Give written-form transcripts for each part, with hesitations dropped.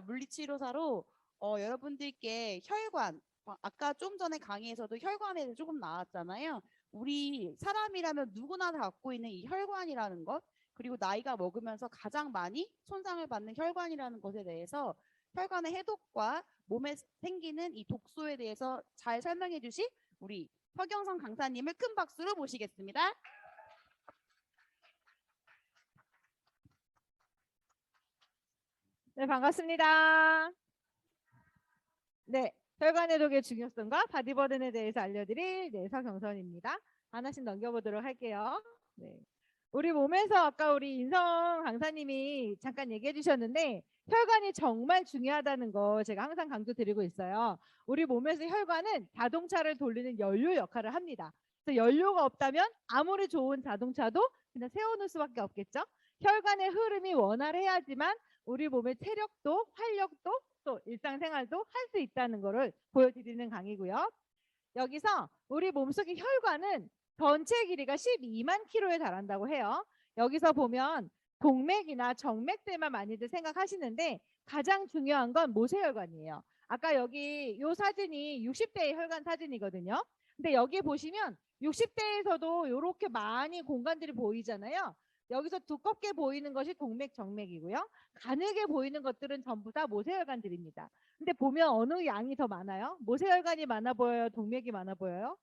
물리치료사로 여러분들께 혈관, 아까 좀 전에 강의에서도 혈관에 대해서 조금 나왔잖아요. 우리 사람이라면 누구나 다 갖고 있는 이 혈관이라는 것, 그리고 나이가 먹으면서 가장 많이 손상을 받는 혈관이라는 것에 대해서 혈관의 해독과 몸에 생기는 이 독소에 대해서 잘 설명해 주실 우리 허경성 강사님을 큰 박수로 모시겠습니다. 네, 반갑습니다. 네, 혈관 해독의 중요성과 바디버든에 대해서 알려드릴 서경선입니다. 하나씩 넘겨보도록 할게요. 네. 우리 몸에서 아까 우리 인성 강사님이 잠깐 얘기해 주셨는데 혈관이 정말 중요하다는 거 제가 항상 강조드리고 있어요. 우리 몸에서 혈관은 자동차를 돌리는 연료 역할을 합니다. 그래서 연료가 없다면 아무리 좋은 자동차도 그냥 세워놓을 수밖에 없겠죠. 혈관의 흐름이 원활해야지만 우리 몸의 체력도 활력도 또 일상생활도 할 수 있다는 것을 보여드리는 강의고요. 여기서 우리 몸속의 혈관은 전체 길이가 12만 킬로에 달한다고 해요. 여기서 보면 동맥이나 정맥들만 많이들 생각하시는데 가장 중요한 건 모세혈관이에요. 아까 여기 이 사진이 60대의 혈관 사진이거든요. 근데 여기 보시면 60대에서도 이렇게 많이 공간들이 보이잖아요. 여기서 두껍게 보이는 것이 동맥, 정맥이고요. 가늘게 보이는 것들은 전부 다 모세혈관들입니다. 근데 보면 어느 양이 더 많아요? 모세혈관이 많아 보여요? 동맥이 많아 보여요?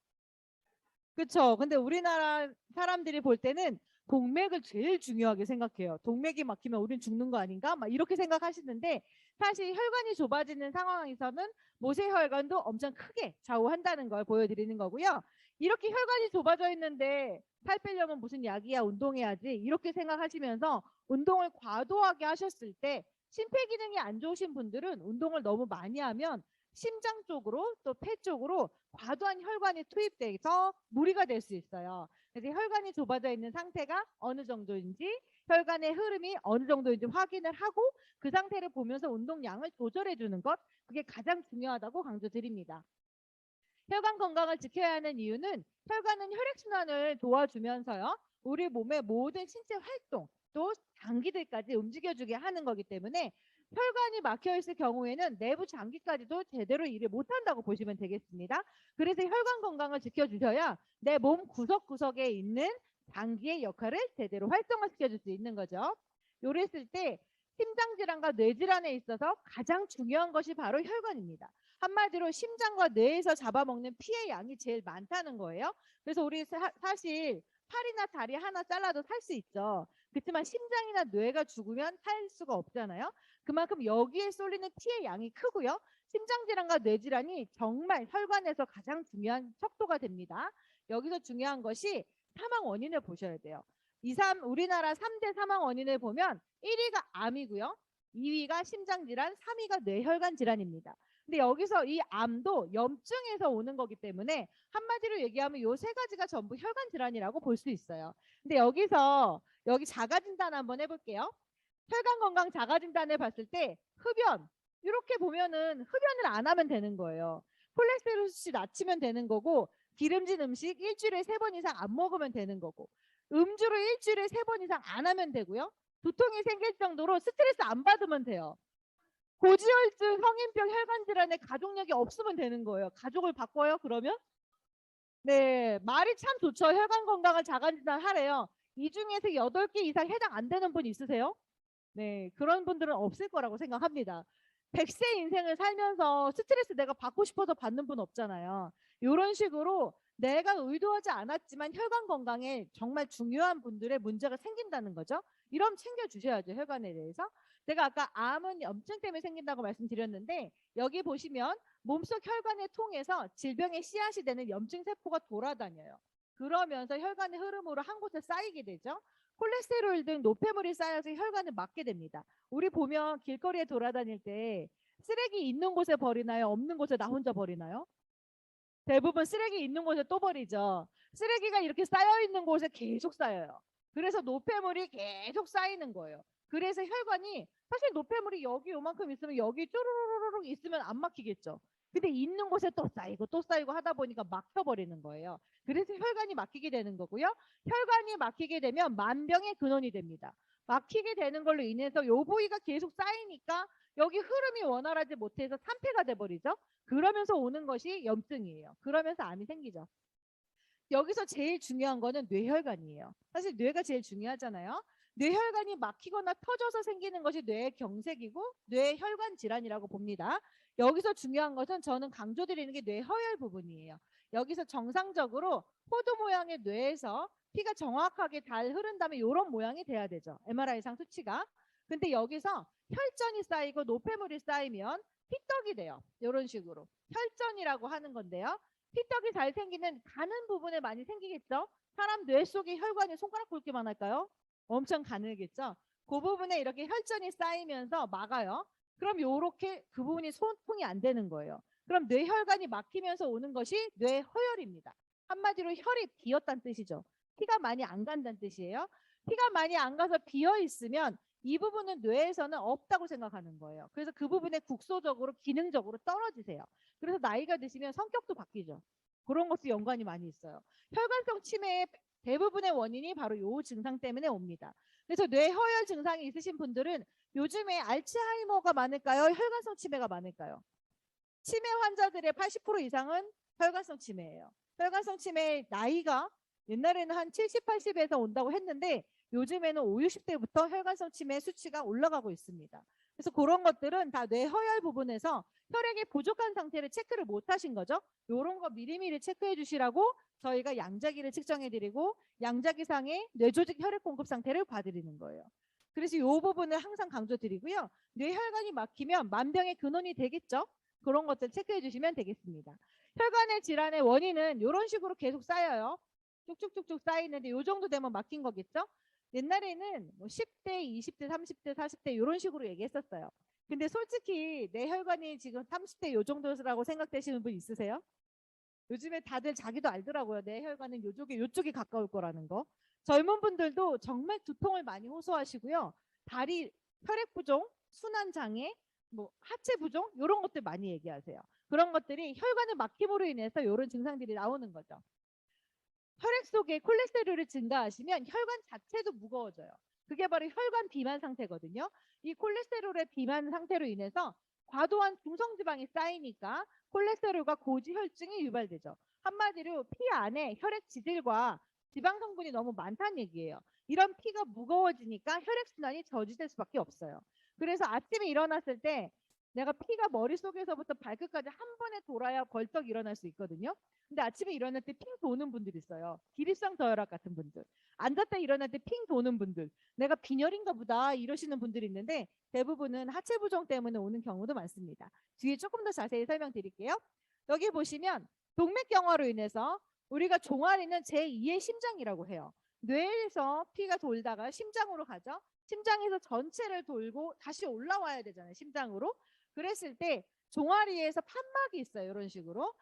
그렇죠. 근데 우리나라 사람들이 볼 때는 동맥을 제일 중요하게 생각해요. 동맥이 막히면 우린 죽는 거 아닌가? 막 이렇게 생각하시는데 사실 혈관이 좁아지는 상황에서는 모세혈관도 엄청 크게 좌우한다는 걸 보여드리는 거고요. 이렇게 혈관이 좁아져 있는데 살 빼려면 무슨 약이야, 운동해야지 이렇게 생각하시면서 운동을 과도하게 하셨을 때 심폐기능이 안 좋으신 분들은 운동을 너무 많이 하면 심장 쪽으로 또 폐 쪽으로 과도한 혈관이 투입돼서 무리가 될 수 있어요. 그래서 혈관이 좁아져 있는 상태가 어느 정도인지 혈관의 흐름이 어느 정도인지 확인을 하고 그 상태를 보면서 운동량을 조절해 주는 것, 그게 가장 중요하다고 강조드립니다. 혈관 건강을 지켜야 하는 이유는 혈관은 혈액순환을 도와주면서요. 우리 몸의 모든 신체 활동 또 장기들까지 움직여주게 하는 거기 때문에 혈관이 막혀 있을 경우에는 내부 장기까지도 제대로 일을 못한다고 보시면 되겠습니다. 그래서 혈관 건강을 지켜주셔야 내 몸 구석구석에 있는 장기의 역할을 제대로 활성화시켜줄 수 있는 거죠. 요랬을 때 심장질환과 뇌질환에 있어서 가장 중요한 것이 바로 혈관입니다. 한마디로 심장과 뇌에서 잡아먹는 피의 양이 제일 많다는 거예요. 그래서 우리 사실 팔이나 다리 하나 잘라도 살 수 있죠. 그렇지만 심장이나 뇌가 죽으면 살 수가 없잖아요. 그만큼 여기에 쏠리는 피의 양이 크고요. 심장질환과 뇌질환이 정말 혈관에서 가장 중요한 척도가 됩니다. 여기서 중요한 것이 사망 원인을 보셔야 돼요. 우리나라 3대 사망 원인을 보면 1위가 암이고요. 2위가 심장질환, 3위가 뇌혈관 질환입니다. 근데 여기서 이 암도 염증에서 오는 거기 때문에 한마디로 얘기하면 요 세 가지가 전부 혈관 질환이라고 볼 수 있어요. 근데 여기 자가 진단 한번 해볼게요. 혈관 건강 자가 진단을 봤을 때 흡연 이렇게 보면은 흡연을 안 하면 되는 거예요. 콜레스테롤 수치 낮추면 되는 거고 기름진 음식 일주일에 3번 이상 안 먹으면 되는 거고 음주를 일주일에 3번 이상 안 하면 되고요. 두통이 생길 정도로 스트레스 안 받으면 돼요. 고지혈증, 성인병, 혈관질환에 가족력이 없으면 되는 거예요. 가족을 바꿔요 그러면? 네, 말이 참 좋죠. 혈관 건강을 자가진단 하래요. 이 중에서 8개 이상 해당 안 되는 분 있으세요? 네, 그런 분들은 없을 거라고 생각합니다. 100세 인생을 살면서 스트레스 내가 받고 싶어서 받는 분 없잖아요. 이런 식으로 내가 의도하지 않았지만 혈관 건강에 정말 중요한 분들의 문제가 생긴다는 거죠. 이럼 챙겨주셔야죠, 혈관에 대해서. 제가 아까 암은 염증 때문에 생긴다고 말씀드렸는데 여기 보시면 몸속 혈관을 통해서 질병의 씨앗이 되는 염증 세포가 돌아다녀요. 그러면서 혈관의 흐름으로 한 곳에 쌓이게 되죠. 콜레스테롤 등 노폐물이 쌓여서 혈관을 막게 됩니다. 우리 보면 길거리에 돌아다닐 때 쓰레기 있는 곳에 버리나요? 없는 곳에 나 혼자 버리나요? 대부분 쓰레기 있는 곳에 또 버리죠. 쓰레기가 이렇게 쌓여 있는 곳에 계속 쌓여요. 그래서 노폐물이 계속 쌓이는 거예요. 그래서 혈관이 사실 노폐물이 여기 요만큼 있으면 여기 쪼르르륵 있으면 안 막히겠죠. 근데 있는 곳에 또 쌓이고 하다 보니까 막혀버리는 거예요. 그래서 혈관이 막히게 되는 거고요. 혈관이 막히게 되면 만병의 근원이 됩니다. 막히게 되는 걸로 인해서 요 부위가 계속 쌓이니까 여기 흐름이 원활하지 못해서 산패가 돼버리죠. 그러면서 오는 것이 염증이에요. 그러면서 암이 생기죠. 여기서 제일 중요한 거는 뇌혈관이에요. 사실 뇌가 제일 중요하잖아요. 뇌혈관이 막히거나 터져서 생기는 것이 뇌의 경색이고 뇌혈관 질환이라고 봅니다. 여기서 중요한 것은 저는 강조드리는 게 뇌허혈 부분이에요. 여기서 정상적으로 포도 모양의 뇌에서 피가 정확하게 잘 흐른다면 이런 모양이 돼야 되죠. MRI상 수치가. 근데 여기서 혈전이 쌓이고 노폐물이 쌓이면 피떡이 돼요. 이런 식으로. 혈전이라고 하는 건데요. 피떡이 잘 생기는 가는 부분에 많이 생기겠죠. 사람 뇌 속에 혈관이 손가락 굵기만 할까요? 엄청 가늘겠죠. 그 부분에 이렇게 혈전이 쌓이면서 막아요. 그럼 요렇게 그 부분이 소통이 안 되는 거예요. 그럼 뇌혈관이 막히면서 오는 것이 뇌허혈입니다. 한마디로 혈이 비었다는 뜻이죠. 피가 많이 안 간다는 뜻이에요. 피가 많이 안 가서 비어 있으면 이 부분은 뇌에서는 없다고 생각하는 거예요. 그래서 그 부분에 국소적으로 기능적으로 떨어지세요. 그래서 나이가 드시면 성격도 바뀌죠. 그런 것도 연관이 많이 있어요. 혈관성 치매의 대부분의 원인이 바로 이 증상 때문에 옵니다. 그래서 뇌허혈 증상이 있으신 분들은 요즘에 알츠하이머가 많을까요? 혈관성 치매가 많을까요? 치매 환자들의 80% 이상은 혈관성 치매예요. 혈관성 치매의 나이가 옛날에는 한 70, 80에서 온다고 했는데 요즘에는 5, 60대부터 혈관성 치매 수치가 올라가고 있습니다. 그래서 그런 것들은 다 뇌허혈 부분에서 혈액이 부족한 상태를 체크를 못 하신 거죠. 이런 거 미리미리 체크해 주시라고 저희가 양자기를 측정해 드리고 양자기상의 뇌조직 혈액 공급 상태를 봐드리는 거예요. 그래서 이 부분을 항상 강조드리고요. 뇌혈관이 막히면 만병의 근원이 되겠죠. 그런 것들 체크해 주시면 되겠습니다. 혈관의 질환의 원인은 이런 식으로 계속 쌓여요. 쭉쭉쭉쭉 쌓이는데 이 정도 되면 막힌 거겠죠. 옛날에는 뭐 10대, 20대, 30대, 40대 이런 식으로 얘기했었어요. 근데 솔직히 내 혈관이 지금 30대 요 정도라고 생각되시는 분 있으세요? 요즘에 다들 자기도 알더라고요. 내 혈관은 요쪽이 가까울 거라는 거. 젊은 분들도 정말 두통을 많이 호소하시고요. 다리 혈액 부종, 순환 장애, 뭐 하체 부종 이런 것들 많이 얘기하세요. 그런 것들이 혈관의 막힘으로 인해서 이런 증상들이 나오는 거죠. 혈액 속에 콜레스테롤이 증가하시면 혈관 자체도 무거워져요. 그게 바로 혈관 비만 상태거든요. 이 콜레스테롤의 비만 상태로 인해서 과도한 중성지방이 쌓이니까 콜레스테롤과 고지혈증이 유발되죠. 한마디로 피 안에 혈액 지질과 지방 성분이 너무 많다는 얘기예요. 이런 피가 무거워지니까 혈액순환이 저지될 수밖에 없어요. 그래서 아침에 일어났을 때 내가 피가 머릿속에서부터 발끝까지 한 번에 돌아야 벌떡 일어날 수 있거든요. 근데 아침에 일어날 때 핑 도는 분들이 있어요. 기립성 저혈압 같은 분들. 앉았다 일어날 때 핑 도는 분들. 내가 빈혈인가 보다 이러시는 분들이 있는데 대부분은 하체 부종 때문에 오는 경우도 많습니다. 뒤에 조금 더 자세히 설명드릴게요. 여기 보시면 동맥경화로 인해서 우리가 종아리는 제2의 심장이라고 해요. 뇌에서 피가 돌다가 심장으로 가죠. 심장에서 전체를 돌고 다시 올라와야 되잖아요. 심장으로. 그랬을 때 종아리에서 판막이 있어요. 이런 식으로.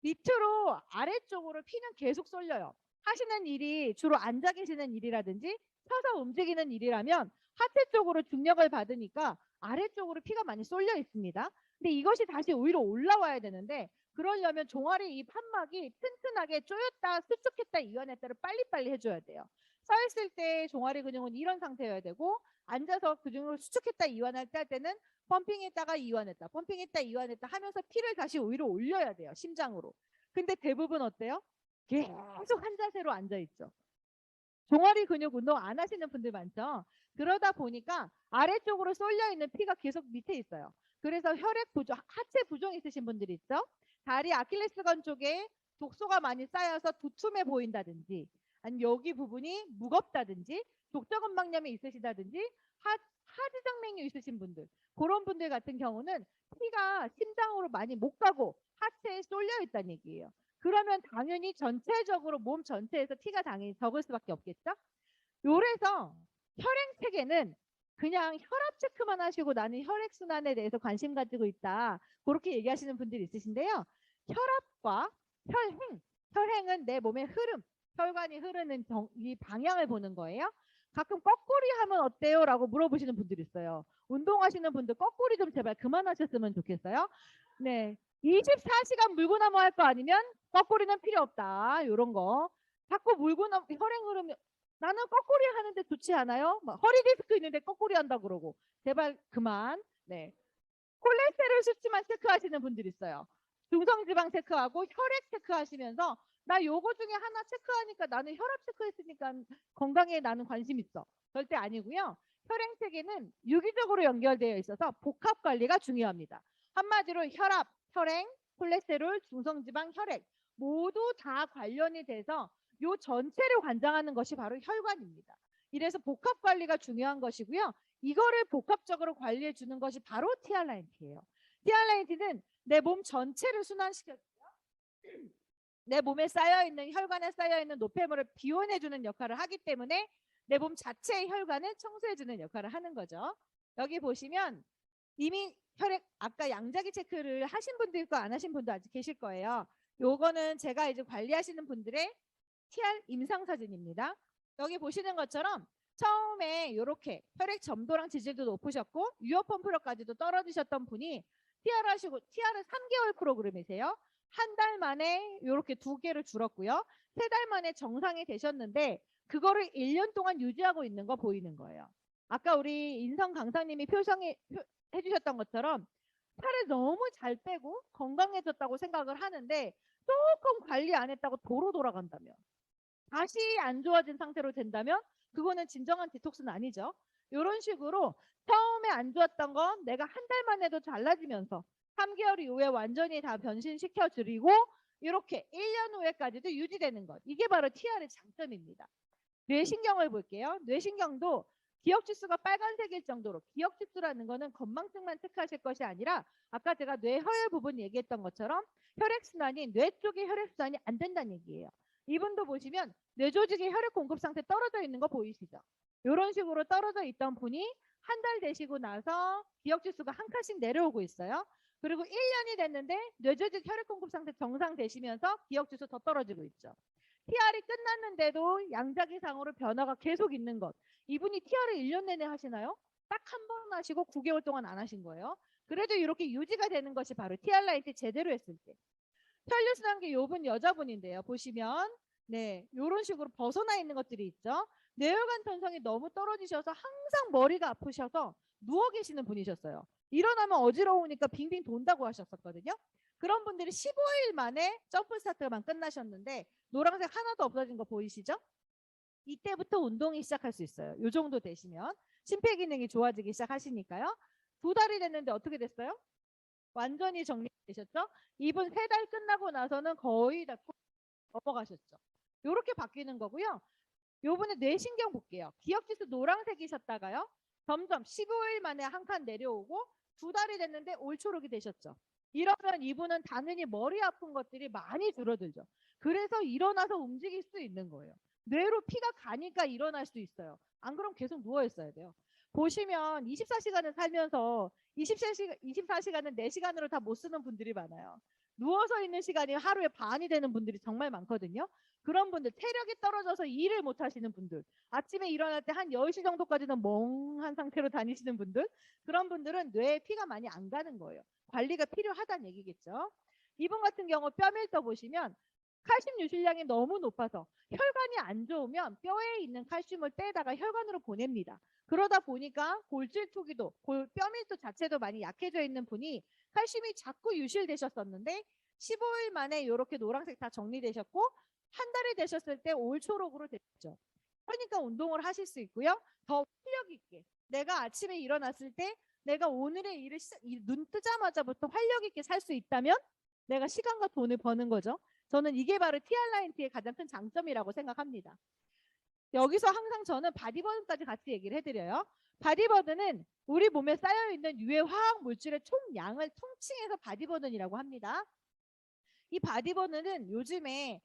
밑으로 아래쪽으로 피는 계속 쏠려요. 하시는 일이 주로 앉아 계시는 일이라든지 서서 움직이는 일이라면 하체 쪽으로 중력을 받으니까 아래쪽으로 피가 많이 쏠려 있습니다. 근데 이것이 다시 위로 올라와야 되는데 그러려면 종아리 이 판막이 튼튼하게 쪼였다 수축했다 이완했다를 빨리빨리 해줘야 돼요. 서 있을 때 종아리 근육은 이런 상태여야 되고 앉아서 근육을 수축했다 이완했다 할 때는 펌핑했다가 이완했다 펌핑했다 이완했다 하면서 피를 다시 위로 올려야 돼요. 심장으로. 근데 대부분 어때요? 계속 한 자세로 앉아있죠. 종아리 근육 운동 안 하시는 분들 많죠. 그러다 보니까 아래쪽으로 쏠려 있는 피가 계속 밑에 있어요. 그래서 혈액 부종, 하체 부종 있으신 분들이 있죠. 다리 아킬레스건 쪽에 독소가 많이 쌓여서 두툼해 보인다든지 아니면 여기 부분이 무겁다든지 족저근막염이 있으시다든지 하지정맥류 있으신 분들 그런 분들 같은 경우는 피가 심장으로 많이 못 가고 하체에 쏠려 있다는 얘기예요. 그러면 당연히 전체적으로 몸 전체에서 피가 당연히 적을 수밖에 없겠죠. 요래서 혈행 체계는 그냥 혈압 체크만 하시고 나는 혈액순환에 대해서 관심 가지고 있다. 그렇게 얘기하시는 분들이 있으신데요. 혈압과 혈행은 내 몸의 흐름, 혈관이 흐르는 이 방향을 보는 거예요. 가끔 거꾸리 하면 어때요? 라고 물어보시는 분들이 있어요. 운동하시는 분들 거꾸리 좀 제발 그만하셨으면 좋겠어요. 네, 24시간 물고 넘어야 할 거 아니면 거꾸리는 필요 없다. 이런 거. 자꾸 물고 혈행 흐름 나는 거꾸리 하는데 좋지 않아요? 막 허리 디스크 있는데 거꾸리 한다 그러고 제발 그만. 네. 가지만 체크하시는 분들 있어요. 중성지방 체크하고 혈액 체크하시면서 나 요거 중에 하나 체크하니까 나는 혈압 체크했으니까 건강에 나는 관심 있어. 절대 아니고요. 혈액 체계는 유기적으로 연결되어 있어서 복합 관리가 중요합니다. 한마디로 혈압, 혈행, 콜레스테롤, 중성지방, 혈액 모두 다 관련이 돼서 요 전체를 관장하는 것이 바로 혈관입니다. 이래서 복합 관리가 중요한 것이고요. 이거를 복합적으로 관리해 주는 것이 바로 TR라인T예요. TR라인T는 내 몸 전체를 순환시켜주고요. 내 몸에 쌓여있는 혈관에 쌓여있는 노폐물을 비워내주는 역할을 하기 때문에 내 몸 자체의 혈관을 청소해주는 역할을 하는 거죠. 여기 보시면 이미 혈액 아까 양자기 체크를 하신 분도 있고 안 하신 분도 아직 계실 거예요. 요거는 제가 이제 관리하시는 분들의 TR 임상 사진입니다. 여기 보시는 것처럼 처음에 이렇게 혈액 점도랑 지질도 높으셨고 유효 펌프력까지도 떨어지셨던 분이 TR 하시고 TR은 3개월 프로그램이세요. 한 달 만에 이렇게 2개를 줄었고요. 3달 만에 정상이 되셨는데 그거를 1년 동안 유지하고 있는 거 보이는 거예요. 아까 우리 인성 강사님이 해주셨던 것처럼 살을 너무 잘 빼고 건강해졌다고 생각을 하는데 조금 관리 안 했다고 도로 돌아간다면 다시 안 좋아진 상태로 된다면 그거는 진정한 디톡스는 아니죠. 이런 식으로 처음에 안 좋았던 건 내가 한 달만 해도 달라지면서 3개월 이후에 완전히 다 변신시켜 드리고 이렇게 1년 후에까지도 유지되는 것. 이게 바로 TR의 장점입니다. 뇌신경을 볼게요. 뇌신경도 기억지수가 빨간색일 정도로 기억지수라는 거는 건망증만 체크하실 것이 아니라 아까 제가 뇌허혈 부분 얘기했던 것처럼 혈액순환이 뇌 쪽의 혈액순환이 안 된다는 얘기예요. 이분도 보시면 뇌조직의 혈액 공급 상태 떨어져 있는 거 보이시죠? 이런 식으로 떨어져 있던 분이 한 달 되시고 나서 기억지수가 한 칸씩 내려오고 있어요. 그리고 1년이 됐는데 뇌조직 혈액 공급 상태 정상 되시면서 기억지수 더 떨어지고 있죠. TR이 끝났는데도 양자기상으로 변화가 계속 있는 것. 이분이 TR을 1년 내내 하시나요? 딱 한 번 하시고 9개월 동안 안 하신 거예요. 그래도 이렇게 유지가 되는 것이 바로 TR 라이트 제대로 했을 때. 혈류순환기 요분 여자분인데요. 보시면 네, 이런 식으로 벗어나 있는 것들이 있죠. 뇌혈관 편성이 너무 떨어지셔서 항상 머리가 아프셔서 누워 계시는 분이셨어요. 일어나면 어지러우니까 빙빙 돈다고 하셨었거든요. 그런 분들이 15일 만에 점프 스타트만 끝나셨는데 노란색 하나도 없어진 거 보이시죠? 이때부터 운동이 시작할 수 있어요. 이 정도 되시면 심폐기능이 좋아지기 시작하시니까요. 2달이 됐는데 어떻게 됐어요? 완전히 정리되셨죠? 이분 3달 끝나고 나서는 거의 다 넘어가셨죠. 이렇게 바뀌는 거고요. 요번에 뇌신경 볼게요. 기억지수 노란색이셨다가요. 점점 15일 만에 한 칸 내려오고 2달이 됐는데 올초록이 되셨죠. 이러면 이분은 당연히 머리 아픈 것들이 많이 줄어들죠. 그래서 일어나서 움직일 수 있는 거예요. 뇌로 피가 가니까 일어날 수 있어요. 안 그럼 계속 누워 있어야 돼요. 보시면 24시간을 살면서 24시간은 4시간으로 다 못 쓰는 분들이 많아요. 누워서 있는 시간이 하루에 반이 되는 분들이 정말 많거든요. 그런 분들, 체력이 떨어져서 일을 못 하시는 분들, 아침에 일어날 때 한 10시 정도까지는 멍한 상태로 다니시는 분들, 그런 분들은 뇌에 피가 많이 안 가는 거예요. 관리가 필요하다는 얘기겠죠. 이분 같은 경우 뼈밀도 보시면 칼슘 유실량이 너무 높아서 혈관이 안 좋으면 뼈에 있는 칼슘을 떼다가 혈관으로 보냅니다. 그러다 보니까 골질투기도 뼈밀도 자체도 많이 약해져 있는 분이 칼슘이 자꾸 유실되셨었는데 15일 만에 이렇게 노란색 다 정리되셨고 한 달이 되셨을 때 올초록으로 됐죠. 그러니까 운동을 하실 수 있고요. 더 활력 있게 내가 아침에 일어났을 때 내가 오늘의 일을 눈 뜨자마자부터 활력 있게 살 수 있다면 내가 시간과 돈을 버는 거죠. 저는 이게 바로 TR라인T의 가장 큰 장점이라고 생각합니다. 여기서 항상 저는 바디버든까지 같이 얘기를 해드려요. 바디버든은 우리 몸에 쌓여있는 유해 화학 물질의 총량을 통칭해서 바디버든이라고 합니다. 이 바디버든은 요즘에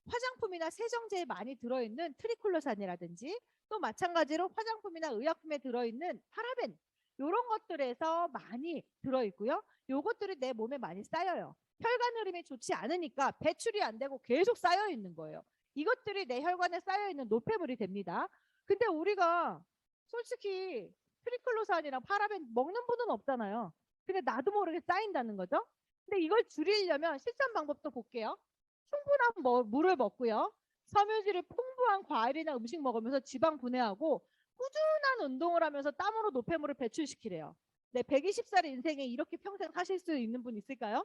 화장품이나 세정제에 많이 들어있는 트리클로산이라든지 또 마찬가지로 화장품이나 의약품에 들어있는 파라벤 이런 것들에서 많이 들어있고요. 요것들이 내 몸에 많이 쌓여요. 혈관 흐름이 좋지 않으니까 배출이 안 되고 계속 쌓여 있는 거예요. 이것들이 내 혈관에 쌓여 있는 노폐물이 됩니다. 근데 우리가 솔직히 트리클로산이랑 파라벤 먹는 분은 없잖아요. 근데 나도 모르게 쌓인다는 거죠. 근데 이걸 줄이려면 실천 방법도 볼게요. 충분한 물을 먹고요. 섬유질이 풍부한 과일이나 음식 먹으면서 지방 분해하고 꾸준한 운동을 하면서 땀으로 노폐물을 배출시키래요. 네, 120살의 인생에 이렇게 평생 사실 수 있는 분 있을까요?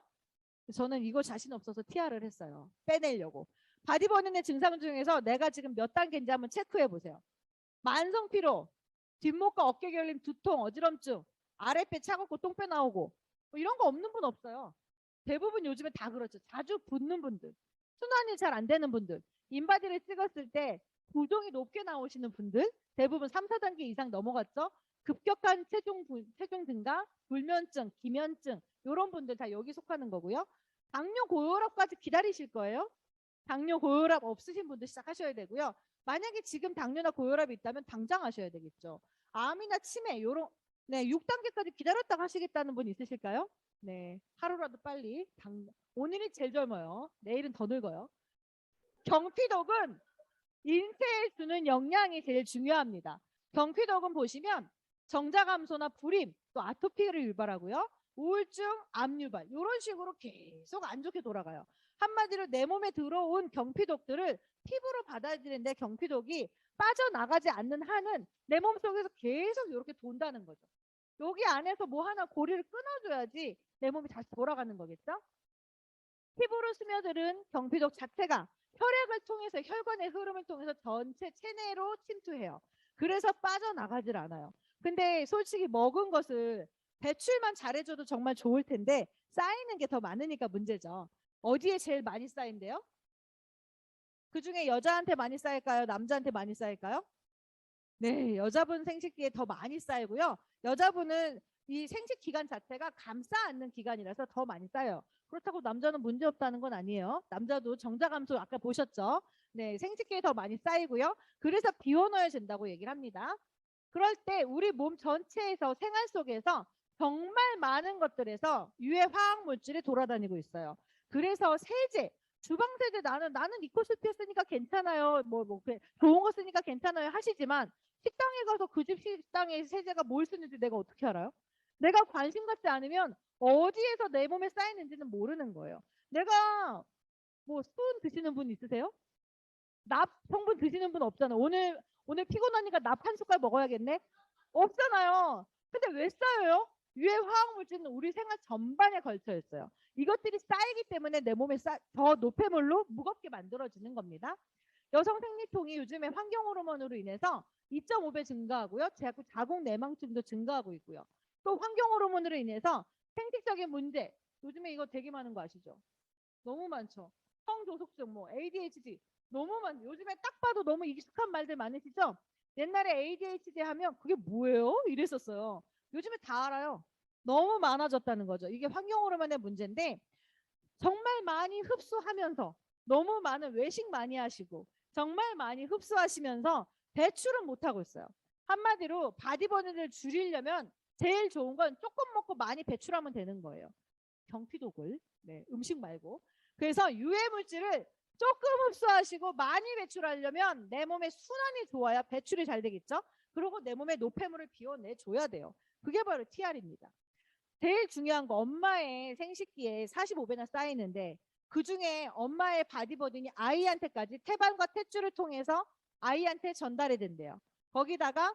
저는 이거 자신 없어서 TR을 했어요. 빼내려고. 바디버닝의 증상 중에서 내가 지금 몇 단계인지 한번 체크해 보세요. 만성 피로, 뒷목과 어깨 결림, 두통, 어지럼증, 아랫배 차갑고 똥배 나오고 뭐 이런 거 없는 분 없어요. 대부분 요즘에 다 그렇죠. 자주 붓는 분들, 순환이 잘 안 되는 분들, 인바디를 찍었을 때 부종이 높게 나오시는 분들, 대부분 3, 4단계 이상 넘어갔죠. 급격한 체중 증가, 불면증, 기면증 이런 분들 다 여기 속하는 거고요. 당뇨 고혈압까지 기다리실 거예요. 당뇨 고혈압 없으신 분들 시작하셔야 되고요. 만약에 지금 당뇨나 고혈압이 있다면 당장 하셔야 되겠죠. 암이나 치매 요런 네, 6단계까지 기다렸다가 하시겠다는 분 있으실까요? 네, 하루라도 빨리 오늘이 제일 젊어요. 내일은 더 늙어요. 경피독은 인체에 주는 영향이 제일 중요합니다. 경피독은 보시면 정자 감소나 불임, 또 아토피를 유발하고요. 우울증, 암 유발 이런 식으로 계속 안 좋게 돌아가요. 한마디로 내 몸에 들어온 경피독들을 피부로 받아들이는데 경피독이 빠져나가지 않는 한은 내 몸속에서 계속 이렇게 돈다는 거죠. 여기 안에서 뭐 하나 고리를 끊어줘야지 내 몸이 다시 돌아가는 거겠죠? 피부로 스며드는 경피독 자체가 혈액을 통해서 혈관의 흐름을 통해서 전체 체내로 침투해요. 그래서 빠져나가질 않아요. 근데 솔직히 먹은 것을 배출만 잘해줘도 정말 좋을 텐데 쌓이는 게 더 많으니까 문제죠. 어디에 제일 많이 쌓인대요? 그중에 여자한테 많이 쌓일까요? 남자한테 많이 쌓일까요? 네, 여자분 생식기에 더 많이 쌓이고요. 여자분은 이 생식 기간 자체가 감싸 안는 기간이라서 더 많이 쌓여요. 그렇다고 남자는 문제 없다는 건 아니에요. 남자도 정자 감소 아까 보셨죠? 네, 생식기에 더 많이 쌓이고요. 그래서 비워넣어야 된다고 얘기를 합니다. 그럴 때 우리 몸 전체에서 생활 속에서 정말 많은 것들에서 유해 화학 물질이 돌아다니고 있어요. 그래서 세제, 주방 세제 나는 이코스피아 쓰니까 괜찮아요. 좋은 거 쓰니까 괜찮아요 하시지만 식당에 가서 그 집 식당의 세제가 뭘 쓰는지 내가 어떻게 알아요? 내가 관심 갖지 않으면 어디에서 내 몸에 쌓이는지는 모르는 거예요. 내가 술 드시는 분 있으세요? 납 성분 드시는 분 없잖아. 오늘 피곤하니까 납 한 숟갈 먹어야겠네. 없잖아요. 근데 왜 쌓여요? 유해 화학 물질은 우리 생활 전반에 걸쳐 있어요. 이것들이 쌓이기 때문에 내 몸에 더 노폐물로 무겁게 만들어지는 겁니다. 여성 생리통이 요즘에 환경 호르몬으로 인해서 2.5배 증가하고요. 자궁 내망증도 증가하고 있고요. 또 환경 호르몬으로 인해서 생식적인 문제, 요즘에 이거 되게 많은 거 아시죠? 너무 많죠. 성조숙증, ADHD 너무 요즘에 딱 봐도 너무 익숙한 말들 많으시죠? 옛날에 ADHD 하면 그게 뭐예요? 이랬었어요. 요즘에 다 알아요. 너무 많아졌다는 거죠. 이게 환경 호르몬의 문제인데 정말 많이 흡수하면서 너무 많은 외식 많이 하시고 정말 많이 흡수하시면서 배출은 못하고 있어요. 한마디로 바디버닝을 줄이려면 제일 좋은 건 조금 먹고 많이 배출하면 되는 거예요. 경피독을 음식 말고. 그래서 유해 물질을 조금 흡수하시고 많이 배출하려면 내 몸의 순환이 좋아야 배출이 잘 되겠죠. 그리고 내 몸의 노폐물을 비워내줘야 돼요. 그게 바로 TR입니다. 제일 중요한 거 엄마의 생식기에 45배나 쌓이는데 그중에 엄마의 바디버딩이 아이한테까지 태반과 탯줄을 통해서 아이한테 전달이 된대요. 거기다가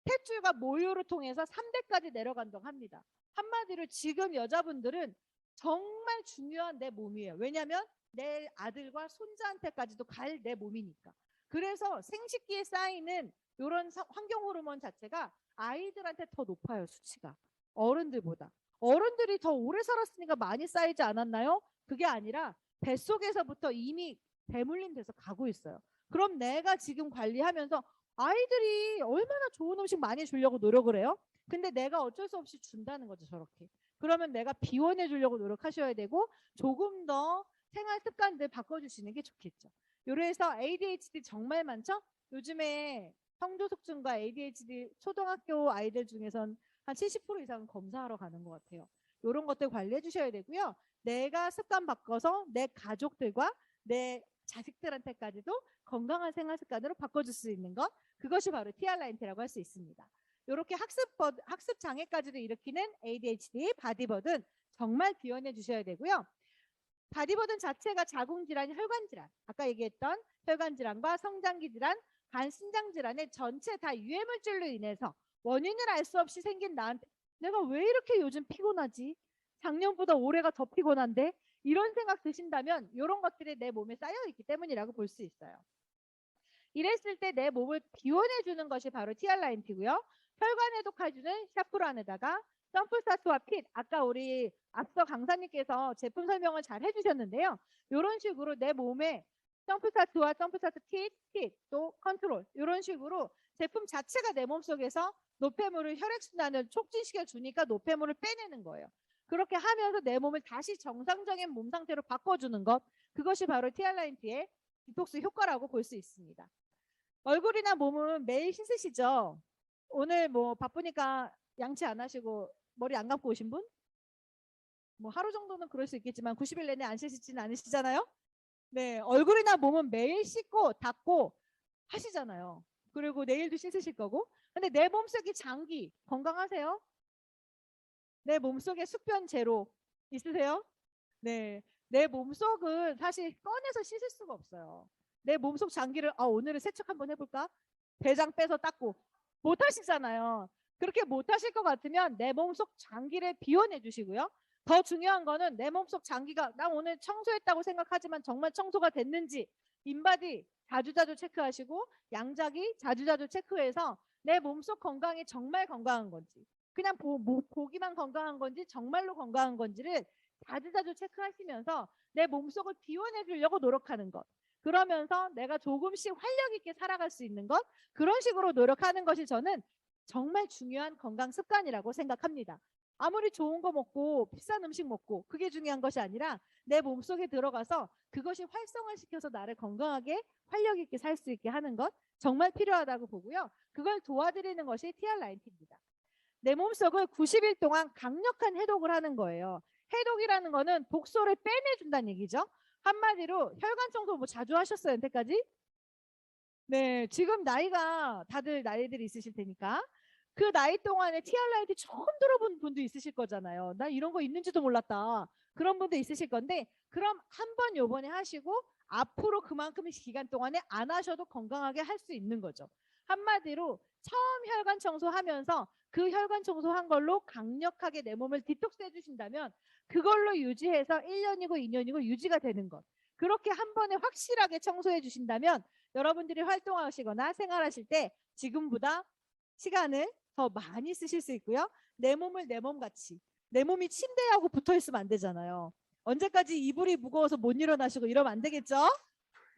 탯줄과 모유를 통해서 3대까지 내려간다고 합니다. 한마디로 지금 여자분들은 정말 중요한 내 몸이에요. 왜냐하면 내 아들과 손자한테까지도 갈 내 몸이니까. 그래서 생식기에 쌓이는 이런 환경 호르몬 자체가 아이들한테 더 높아요. 수치가. 어른들보다. 어른들이 더 오래 살았으니까 많이 쌓이지 않았나요? 그게 아니라 뱃속에서부터 이미 배물림 돼서 가고 있어요. 그럼 내가 지금 관리하면서 아이들이 얼마나 좋은 음식 많이 주려고 노력을 해요? 근데 내가 어쩔 수 없이 준다는 거죠. 저렇게. 그러면 내가 비워내 주려고 노력하셔야 되고 조금 더 생활 습관들 바꿔주시는 게 좋겠죠. 요래서 ADHD 정말 많죠? 요즘에 성조숙증과 ADHD 초등학교 아이들 중에선 한 70% 이상은 검사하러 가는 것 같아요. 이런 것들 관리해 주셔야 되고요. 내가 습관 바꿔서 내 가족들과 내 자식들한테까지도 건강한 생활 습관으로 바꿔줄 수 있는 것, 그것이 바로 TR라인트라고 할 수 있습니다. 이렇게 학습 장애까지도 일으키는 ADHD, 바디버든 정말 비워내 주셔야 되고요. 바디버든 자체가 자궁질환, 혈관질환, 아까 얘기했던 혈관질환과 성장기질환, 간, 신장질환의 전체 다 유해물질로 인해서 원인을 알 수 없이 생긴 나한테는 내가 왜 이렇게 요즘 피곤하지? 작년보다 올해가 더 피곤한데? 이런 생각 드신다면 이런 것들이 내 몸에 쌓여있기 때문이라고 볼 수 있어요. 이랬을 때 내 몸을 비워내주는 것이 바로 티알라인티고요. 혈관 해독해주는 샤프란에다가 선플사스와 핏, 아까 우리 앞서 강사님께서 제품 설명을 잘 해주셨는데요. 이런 식으로 내 몸에 선플사스와 선플사스 핏, 또 컨트롤 이런 식으로 제품 자체가 내 몸속에서 노폐물을 혈액순환을 촉진시켜 주니까 노폐물을 빼내는 거예요. 그렇게 하면서 내 몸을 다시 정상적인 몸 상태로 바꿔주는 것, 그것이 바로 티알라인티의 디톡스 효과라고 볼 수 있습니다. 얼굴이나 몸은 매일 씻으시죠? 오늘 뭐 바쁘니까 양치 안 하시고 머리 안 감고 오신 분? 뭐 하루 정도는 그럴 수 있겠지만 90일 내내 안 씻으시지는 않으시잖아요? 네, 얼굴이나 몸은 매일 씻고 닦고 하시잖아요. 그리고 내일도 씻으실 거고. 근데 내 몸속의 장기 건강하세요? 내 몸속에 숙변 제로 있으세요? 네, 내 몸속은 사실 꺼내서 씻을 수가 없어요. 내 몸속 장기를 오늘은 세척 한번 해볼까? 대장 빼서 닦고 못 하시잖아요. 그렇게 못 하실 것 같으면 내 몸속 장기를 비워내 주시고요. 더 중요한 거는 내 몸속 장기가 나 오늘 청소했다고 생각하지만 정말 청소가 됐는지 인바디 자주자주 체크하시고 양자기 자주자주 체크해서 내 몸속 건강이 정말 건강한 건지 그냥 보기만 건강한 건지 정말로 건강한 건지를 자주자주 체크하시면서 내 몸속을 비워내 주려고 노력하는 것. 그러면서 내가 조금씩 활력 있게 살아갈 수 있는 것. 그런 식으로 노력하는 것이 저는 정말 중요한 건강 습관이라고 생각합니다. 아무리 좋은 거 먹고 비싼 음식 먹고 그게 중요한 것이 아니라 내 몸속에 들어가서 그것이 활성화시켜서 나를 건강하게 활력 있게 살 수 있게 하는 것 정말 필요하다고 보고요. 그걸 도와드리는 것이 TR90입니다. 내 몸속을 90일 동안 강력한 해독을 하는 거예요. 해독이라는 거는 독소를 빼내준다는 얘기죠. 한마디로 혈관 청소 뭐 자주 하셨어요, 여태까지? 네, 지금 나이가 다들 나이들이 있으실 테니까 그 나이 동안에 TR라이트 처음 들어본 분도 있으실 거잖아요. 나 이런 거 있는지도 몰랐다. 그런 분도 있으실 건데 그럼 한번 요번에 하시고 앞으로 그만큼 기간 동안에 안 하셔도 건강하게 할 수 있는 거죠. 한마디로 처음 혈관 청소하면서 그 혈관 청소한 걸로 강력하게 내 몸을 디톡스 해주신다면 그걸로 유지해서 1년이고 2년이고 유지가 되는 것. 그렇게 한 번에 확실하게 청소해 주신다면 여러분들이 활동하시거나 생활하실 때 지금보다 시간을 더 많이 쓰실 수 있고요. 내 몸을 내 몸같이. 내 몸이 침대하고 붙어 있으면 안 되잖아요. 언제까지 이불이 무거워서 못 일어나시고 이러면 안 되겠죠?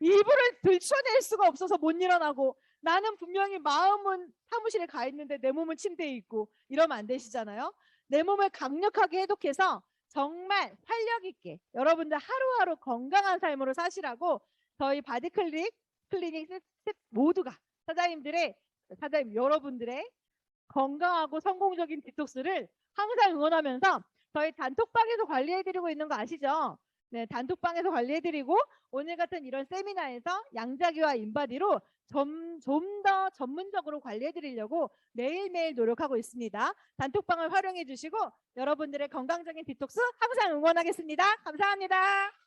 이불을 들춰낼 수가 없어서 못 일어나고 나는 분명히 마음은 사무실에 가 있는데 내 몸은 침대에 있고 이러면 안 되시잖아요. 내 몸을 강력하게 해독해서 정말 활력 있게 여러분들 하루하루 건강한 삶으로 사시라고 저희 바디클릭 클리닉 모두가 사장님 여러분들의 건강하고 성공적인 디톡스를 항상 응원하면서 저희 단톡방에서 관리해드리고 있는 거 아시죠? 네, 단톡방에서 관리해드리고 오늘 같은 이런 세미나에서 양자기와 인바디로 좀 더 전문적으로 관리해드리려고 매일매일 노력하고 있습니다. 단톡방을 활용해 주시고 여러분들의 건강적인 디톡스 항상 응원하겠습니다. 감사합니다.